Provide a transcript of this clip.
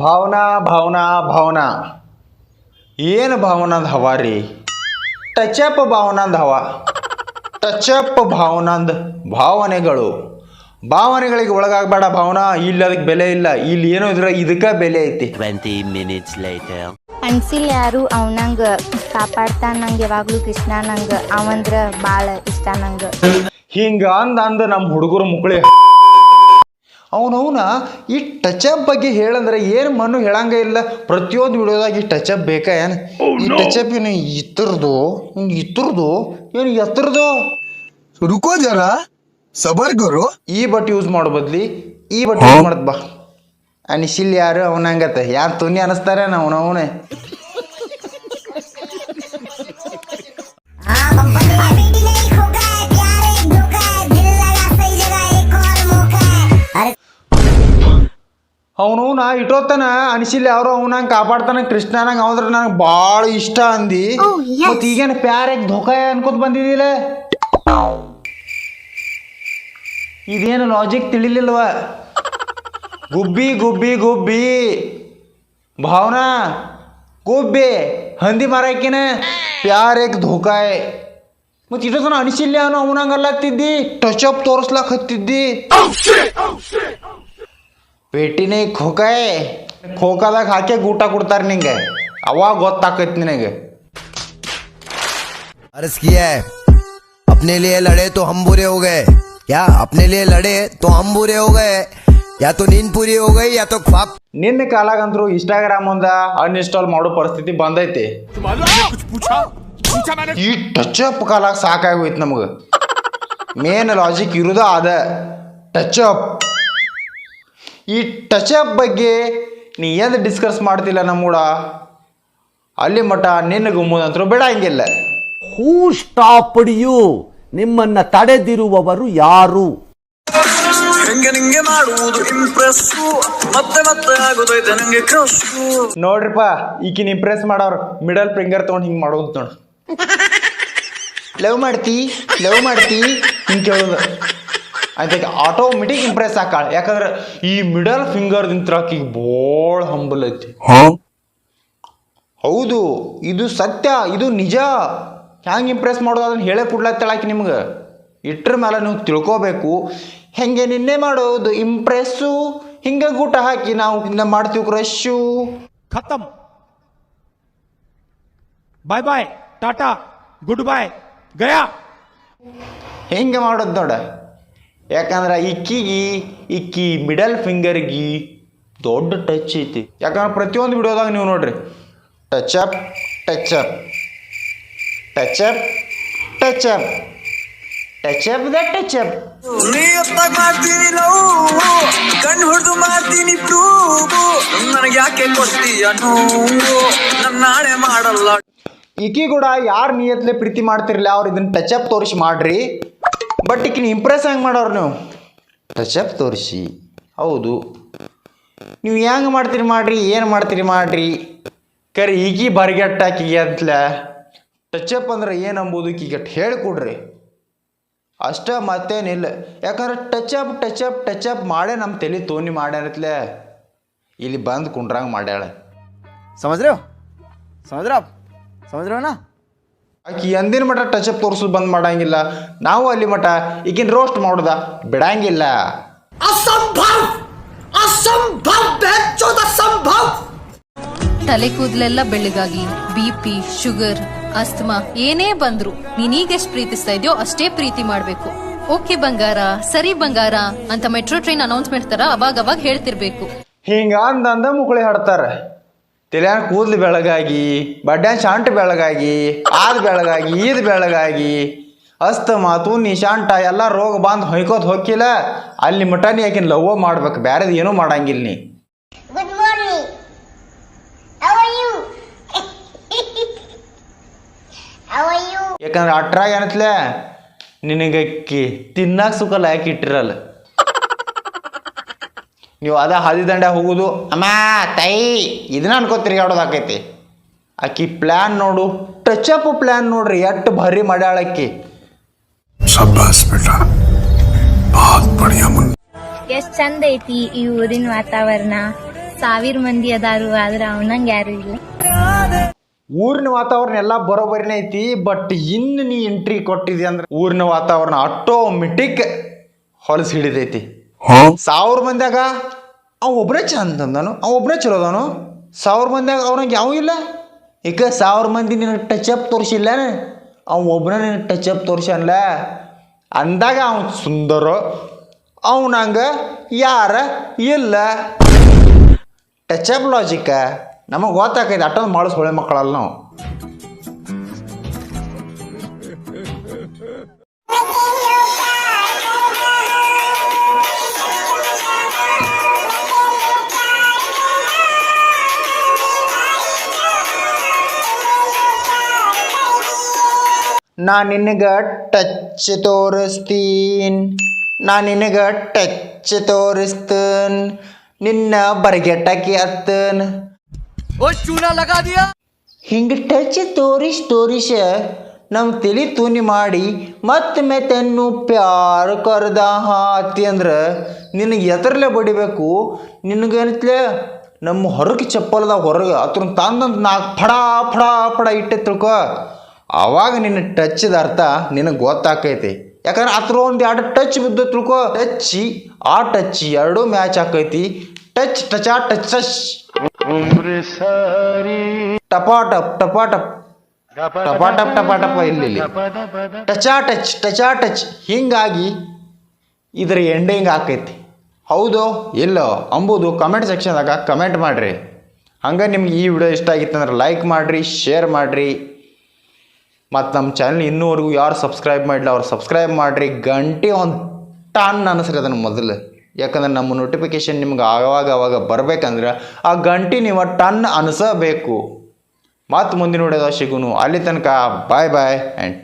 ಭಾವನಾ ಭಾವನಾ ಭಾವನಾ ಏನು ಭಾವನಾದ ಹವಾ ರೀ ಟಚಪ್ ಭಾವನಾದ ಹವಾ ಟಚಪ್ ಭಾವನಾದ ಭಾವನೆಗಳಿಗೆ ಒಳಗಾಗಬೇಡ ಭಾವನಾ. ಇಲ್ಲಿ ಅದಕ್ಕೆ ಬೆಲೆ ಇಲ್ಲ. ಇಲ್ಲಿ ಏನೋ ಇದ್ರೆ ಇದಕ್ಕೆ ಬೆಲೆ ಐತಿ. 20 minutes later. ಅನ್ಸಿಲ್ ಯಾರು ಅವನಂಗ ಕಾಪಾಡ್ತಾನ. ನಂಗೆ ಯಾವಾಗ್ಲೂ ಕೃಷ್ಣ ನಂಗೆ ಅವಂದ್ರ ಭಾಳ ಇಷ್ಟ ನಂಗೆ. ಹಿಂಗ ಅಂದ ನಮ್ಮ ಹುಡುಗರು ಮುಕ್ಳಿ ಅವನವನ ಈ ಟಚಪ್ ಬಗ್ಗೆ ಹೇಳಂದ್ರೆ ಏನು ಮಣ್ಣು ಹೇಳಂಗ ಇಲ್ಲ. ಪ್ರತಿಯೊಂದು ವಿಡಿಯೋದಾಗ ಈ ಟಚಪ್ ಬೇಕಾ ಏನು? ಈ ಟಚಪ್ ಏನು ಇತ್ತರದು ಏನು ಎತ್ತರದು? रुको जरा सबर करो. ಈ ಬಟ್ ಯೂಸ್ ಮಾಡೋ ಬದ್ಲಿ ಈ ಬಟ್ ಯೂಸ್ ಮಾಡದ್ ಬಾ. ಅನಿಸಿಲ್ ಯಾರು ಅವನಂಗತ್ತ ಯಾರು ತುನಿ ಅನಿಸ್ತಾರೆ ಅವನವನೇ. ಅವನವನ ಇಟ್ಟೋತಾನ ಅನಿಸಿಲ್ಲ ಯಾರು ಅವನಂಗೆ ಕಾಪಾಡ್ತಾನ ಕೃಷ್ಣನಂಗೆ ಅವಂದ್ರೆ ನನಗೆ ಭಾಳ ಇಷ್ಟ ಅಂದಿ. ಮತ್ತು ಈಗೇನು ಪ್ಯಾರಾಗಿ ಧೋಕಾ ಅನ್ಕೋತ ಬಂದಿದ್ದಿಲ್ಲ. ಇದೇನು ಲಾಜಿಕ್ ತಿಳಿಲಿಲ್ವ? ಗುಬ್ಬಿ ಗುಬ್ಬಿ ಗುಬ್ಬಿ ಭಾವನಾ ಗುಬ್ಬಿ ಹಂದಿ ಮಾರಾಕಿನ ಪ್ಯಾರೇಕ್ ಧೋಕಾಯ್. ಮತ್ತು ಇಟ್ಟೋತನ ಅನಿಸಿಲ್ಲ ಅವನು ಅವನಂಗಲ್ಲಾಗ್ತಿದ್ದಿ ಟಚಪ್ ತೋರಿಸ್ಲಾಕ್ ಹತ್ತಿದ್ದಿ. ಪೇಟಿನೇ ಖೋಕಾಯ್ ಖೋಕಾದಾಗ ಹಾಕಿ ಊಟ ಕೊಡ್ತಾರೆ ನಿಂಗೆ. ಅವಾಗ ಗೊತ್ತಾಕೈತಿ ನಿನಗೆ. अर्ज किया है अपने लिए लड़े तो हम बुरे हो गए. क्या अपने लिए लड़े तो हम बुरे हो गए? या तो नींद पूरी हो गई या तो ख्वाब. ನಿನ್ನ ಕಾಲಾಗಂತರೂ ಇನ್ಸ್ಟಾಗ್ರಾಮ್ ಒಂದ ಅನ್ಇನ್ಸ್ಟಾಲ್ ಮಾಡೋ ಪರಿಸ್ಥಿತಿ ಬಂದೈತಿ. ಈ ಟಚಪ್ ಕಾಲಾಗ ಸಾಕಾಗೋಯ್ತು ನಮಗೆ. ಮೇನ್ ಲಾಜಿಕ್ ಇರುದ ಅದ ಟಚಪ್. ಈ ಟಚಪ್ ಬಗ್ಗೆ ನೀ ಏನು ಡಿಸ್ಕಸ್ ಮಾಡ್ತಿಲ್ಲ ನಮ್ಮೂಡ ಅಲ್ಲಿ ಮಠ ನಿನ್ನ ಗುಮ್ಮದಂತರೂ ಬೇಡ ಹಂಗಿಲ್ಲ. Who stopped you? ನಿಮ್ಮನ್ನ ತಡೆದಿರುವವರು ಯಾರು? ನೋಡ್ರಿಪ್ಪ ಈಕಿನ ಇಂಪ್ರೆಸ್ ಮಾಡೋರು ಮಿಡಲ್ ಫಿಂಗರ್ ತೊಗೊಂಡು ಹಿಂಗೆ ಮಾಡೋದು ನೋಡು. ಲವ್ ಮಾಡ್ತಿ ಹಿಂಗೆ ಕೇಳೋದು ಆಯ್ತು. ಆಟೋಮೆಟಿಕ್ ಇಂಪ್ರೆಸ್ ಆಕಾಳ. ಯಾಕಂದ್ರೆ ಈ ಮಿಡಲ್ ಫಿಂಗರ್ದಿಂತ ಆಕಿಗೆ ಬೋಳ ಹಂಬಲ್ ಐತಿ. ಹೌದು, ಇದು ಸತ್ಯ, ಇದು ನಿಜ. ಹ್ಯಾಂಗೆ ಇಂಪ್ರೆಸ್ ಮಾಡೋದು ಅದನ್ನು ಹೇಳೇ ಕೊಡ್ಲತ್ತಳಾಕಿ ನಿಮ್ಗೆ. ಇಟ್ರ ಮೇಲೆ ನೀವು ತಿಳ್ಕೋಬೇಕು. ಹೆಂಗೆ ನಿನ್ನೆ ಮಾಡೋದು ಇಂಪ್ರೆಸ್ಸು, ಹಿಂಗೆ ಊಟ ಹಾಕಿ ನಾವು ಇನ್ನ ಮಾಡ್ತೀವಿ ಕ್ರಶ್ಶು. ಖತಮ್, ಬಾಯ್ ಬಾಯ್, ಟಾಟಾ, ಗುಡ್ ಬಾಯ್, ಗಯಾ. ಹೆಂಗೆ ಮಾಡೋದು ನೋಡ. ಯಾಕಂದ್ರೆ ಇಕ್ಕಿ ಮಿಡಲ್ ಫಿಂಗರ್ಗಿ ದೊಡ್ಡ ಟಚ್ ಐತಿ. ಯಾಕಂದ್ರೆ ಪ್ರತಿಯೊಂದು ವಿಡಿಯೋದಾಗ ನೀವು ನೋಡ್ರಿ touch-up touch-up touch-up touch-up touch-up the touch-up. ಕಣ್ಣು ಹೊಡೆದು ಮಾಡ್ತೀನಿ ನನಗೆ ಯಾಕೆ ಕೊಡ್ತೀಯ ನನ್ನ ನಾಳೆ ಮಾಡಲ್ಲ. ಈಕಿ ಕೂಡ ಯಾರು ನಿಯತ್ಲೆ ಪ್ರೀತಿ ಮಾಡ್ತಿರ್ಲಿಲ್ಲ ಅವ್ರು ಇದನ್ನ ಟಚಪ್ ತೋರಿಸಿ ಮಾಡ್ರಿ. ಬಟ್ ಈಕಿನ ಇಂಪ್ರೆಸ್ ಹೆಂಗೆ ಮಾಡೋರು ನೀವು ಟಚಪ್ ತೋರಿಸಿ. ಹೌದು, ನೀವು ಹೆಂಗೆ ಮಾಡ್ತೀರಿ ಮಾಡ್ರಿ, ಏನು ಮಾಡ್ತೀರಿ ಮಾಡ್ರಿ. ಕರೆ ಈಕಿ ಬರಿಗೆಟ್ಟಾಕಿಗೆ ಅಂತಲ ಟಚಪ್ ಅಂದ್ರೆ ಏನು ಅಂಬೋದು ಈಗಟ್ಟು ಹೇಳಿಕೊಡ್ರಿ ಅಷ್ಟೇ, ಮತ್ತೇನಿಲ್ಲ. ಯಾಕಂದ್ರೆ ಟಚಪ್ ಟಚಪ್ ಟಚಪ್ ಮಾಡೇ ನಮ್ಮ ತಲೆ ತೋನಿ ಮಾಡ್ಯಾನತ್ಲೆ ಇಲ್ಲಿ ಬಂದು ಕುಂಡ್ರಂಗೆ ಮಾಡ್ಯಾಳ. समझ रहे हो ना? ಆಕಿ ಎಂದಿನ ಮಠ ಟಚಪ್ ತೋರಿಸೋದು ಬಂದ್ ಮಾಡಂಗಿಲ್ಲ. ನಾವು ಅಲ್ಲಿ ಮಠ ಈಗಿನ ರೋಸ್ಟ್ ಮಾಡೋದ ಬಿಡಂಗಿಲ್ಲ. ತಲೆ ಕೂದಲೆಲ್ಲ ಬೆಳ್ಳಗಾಗಿ BP, ಶುಗರ್, ಅಸ್ತಮಾ ಏನೇ ಬಂದ್ರು ನೀನೀಗೆಷ್ಟು ಪ್ರೀತಿಸ್ತಾ ಇದೆಯೋ ಅಷ್ಟೇ ಪ್ರೀತಿ ಮಾಡ್ಬೇಕು. ಓಕೆ ಬಂಗಾರ, ಸರಿ ಬಂಗಾರ ಅಂತ ಮೆಟ್ರೋ ಟ್ರೈನ್ ಅನೌನ್ಸ್ಮೆಂಟ್ ತರ ಅವಾಗ ಹೇಳ್ತಿರ್ಬೇಕು. ಹಿಂಗ ಅಂದ ಮುಕುಳಿ ಹಾಡ್ತಾರೆ. ತಲೆಯಾಗ ಕೂದಲು ಬೆಳಗಾಗಿ, ಬಡ್ಡ್ಯಾನ ಶಾಂಟ್ ಬೆಳಗಾಗಿ, ಆದ ಬೆಳಗಾಗಿ, ಈದ್ ಬೆಳಗಾಗಿ, ಅಸ್ತಮಾ, ತುನಿ, ಶಾಂಟ ಎಲ್ಲ ರೋಗ ಬಂದು ಹೊಯ್ಕೋತ ಹೋಗಿಲ್ಲ. ಅಲ್ಲಿ ಮಠ ನೀ ಯಾಕಿನ ಲವ್ ಮಾಡ್ಬೇಕು, ಬ್ಯಾರೇದು ಏನೂ ಮಾಡಂಗಿಲ್ಲ ನೀ. Good morning, how are you? ಯಾಕಂದ್ರೆ ಅಟ್ರಾಗ ಏನತ್ಲೆ ನಿನಗೆ ತಿನ್ನಾಕ ಸುಖಲ್ಲ ಯಾಕೆ ಇಟ್ಟಿರಲ್ಲ. ನೀವು ಅದ ಹಾದಿ ದಂಡ ಹೋಗೋದು ಅಮ್ಮ ತಾಯಿ ಇದನ್ನ ಅನ್ಕೋತ ತಿರ್ಗಾಡೋದಾಕೈತಿ. ಆಕಿ ಪ್ಲ್ಯಾನ್ ನೋಡು, ಟಚಪ್ ಪ್ಲ್ಯಾನ್ ನೋಡ್ರಿ ಎಷ್ಟು ಭಾರಿ ಮಾಡ್ಯಾಳಕ್ಕಿ. शाबाश बेटा, बहुत बढ़िया मुन्ना. ಎಷ್ಟ್ ಚಂದ ಐತಿ ಈ ಊರಿನ ವಾತಾವರಣ. 1000 ಮಂದಿ ಅದಾರು ಆದ್ರ ಅವನಂಗ ಯಾರು ಇಲ್ಲ. ಊರಿನ ವಾತಾವರಣ ಎಲ್ಲ ಬರೋಬರಿನೇ ಐತಿ. ಬಟ್ ಇನ್ನು ನೀ ಎಂಟ್ರಿ ಕೊಟ್ಟಿದ್ದಿ ಅಂದ್ರೆ ಊರಿನ ವಾತಾವರಣ ಆಟೋಮೆಟಿಕ್ ಹೊಲಸು ಹಿಡಿದೈತಿ. 1000 ಮಂದಿಯಾಗ ಅವ ಒಬ್ಬನೇ ಚಂದ ಅಂದನು, ಅವ ಒಬ್ಬನೇ ಚಲೋ ಅದಾನು. 1000 ಮಂದಿಯಾಗ ಅವ್ರಂಗೆ ಯಾವ ಇಲ್ಲ. ಈಗ 1000 ಮಂದಿ ನಿನಗೆ ಟಚಪ್ ತೋರಿಸಿಲ್ಲ, ಅವ ಒಬ್ಬನ ನಿನಗೆ ಟಚಪ್ ತೋರಿಸಲ್ಲ ಅಂದಾಗ ಅವ್ನು ಸುಂದರ, ಅವನಂಗ ಯಾರ ಇಲ್ಲ. ಟಚಪ್ ಲಾಜಿಕ್ಕ ನಮಗೆ ಗೊತ್ತಾಕೈತೆ. ಅಷ್ಟೊಂದು ಮಾಡಿಸ್ ಹೊಳೆ ಮಕ್ಕಳಲ್ಲ ನಾವು. ನಾ ನಿನಗೆ ಟಚ್ ತೋರಿಸ್ತೀನಿ, ನಾ ನಿನಗೆ ಟಚ್ ತೋರಿಸ್ತೀನಿ, ನಿನ್ನ ಬರಗೆಟ್ಟಕ್ಕೆ ಹತ್ತನ್ ಹಿಂಗೆ ಟಚ್ ತೋರಿಸ ನಮ್ಮ ತಲೆ ತೂನಿ ಮಾಡಿ ಮತ್ತೆ ತೆನ್ನು ಪ್ಯಾರ್ ಕರ್ದ ಹಾತಿ ಅಂದ್ರೆ ನಿನಗೆ ಎತ್ತರಲ್ಲೇ ಬಡಿಬೇಕು. ನಿನಗೇನತ್ಲೆ ನಮ್ಮ ಹೊರಗೆ ಚಪ್ಪಲ್ದಾಗ ಹೊರಗೆ ಅದ್ರ ತಂದಂತ 4 ಫಡ ಫಡ ಫಡ ಇಟ್ಟೆ ತಿಳ್ಕೊ. ಆವಾಗ ನಿನ್ನ ಟಚ್ದ ಅರ್ಥ ನಿನಗೆ ಗೊತ್ತಾಕೈತಿ. ಯಾಕಂದ್ರೆ ಅದ್ರ ಒಂದು 2 ಟಚ್ ಬಿದ್ದು ತಿಳ್ಕೊ. ಆ ಟಚ್ ಎರಡೂ ಮ್ಯಾಚ್ ಆಕೈತಿ. ಟಚ್ ಟಚಾ ಟಚ್ ಟಚ್ ಟಪಾಟಪ್ ಟಪಾಟಪ್ ಟಪಾಟಪ್ ಟಪಾಟಪ ಇಲ್ಲಿ ಟಚಾ ಟಚ್ ಹಿಂಗಾಗಿ ಇದರ ಎಂಡಿಂಗ್ ಆಕೈತಿ. ಹೌದೋ ಇಲ್ಲೋ ಅಂಬುದು ಕಮೆಂಟ್ ಸೆಕ್ಷನ್ದಾಗ ಕಮೆಂಟ್ ಮಾಡಿರಿ. ಹಂಗೆ ನಿಮ್ಗೆ ಈ ವಿಡಿಯೋ ಇಷ್ಟ ಆಗಿತ್ತಂದ್ರೆ ಲೈಕ್ ಮಾಡಿರಿ, ಶೇರ್ ಮಾಡಿರಿ. ಮತ್ತು ನಮ್ಮ ಚಾನಲ್ ಇನ್ನೂವರೆಗೂ ಯಾರು ಸಬ್ಸ್ಕ್ರೈಬ್ ಮಾಡಿಲ್ಲ ಅವ್ರು ಸಬ್ಸ್ಕ್ರೈಬ್ ಮಾಡಿರಿ. ಗಂಟೆ ಒಂದು ಟನ್ ಅನಿಸ್ರಿ ಅದನ್ನು ಮೊದಲು. ಯಾಕಂದ್ರೆ ನಮ್ಮ ನೋಟಿಫಿಕೇಷನ್ ನಿಮ್ಗೆ ಆವಾಗ ಬರ್ಬೇಕಂದ್ರೆ ಆ ಗಂಟೆ ನೀವು ಟನ್ ಅನಿಸಬೇಕು. ಮತ್ತು ಮುಂದಿನ ವಿಡಿಯೋದಾಗ ಸಿಗುನು. ಅಲ್ಲಿ ತನಕ ಬಾಯ್ ಆ್ಯಂಡ್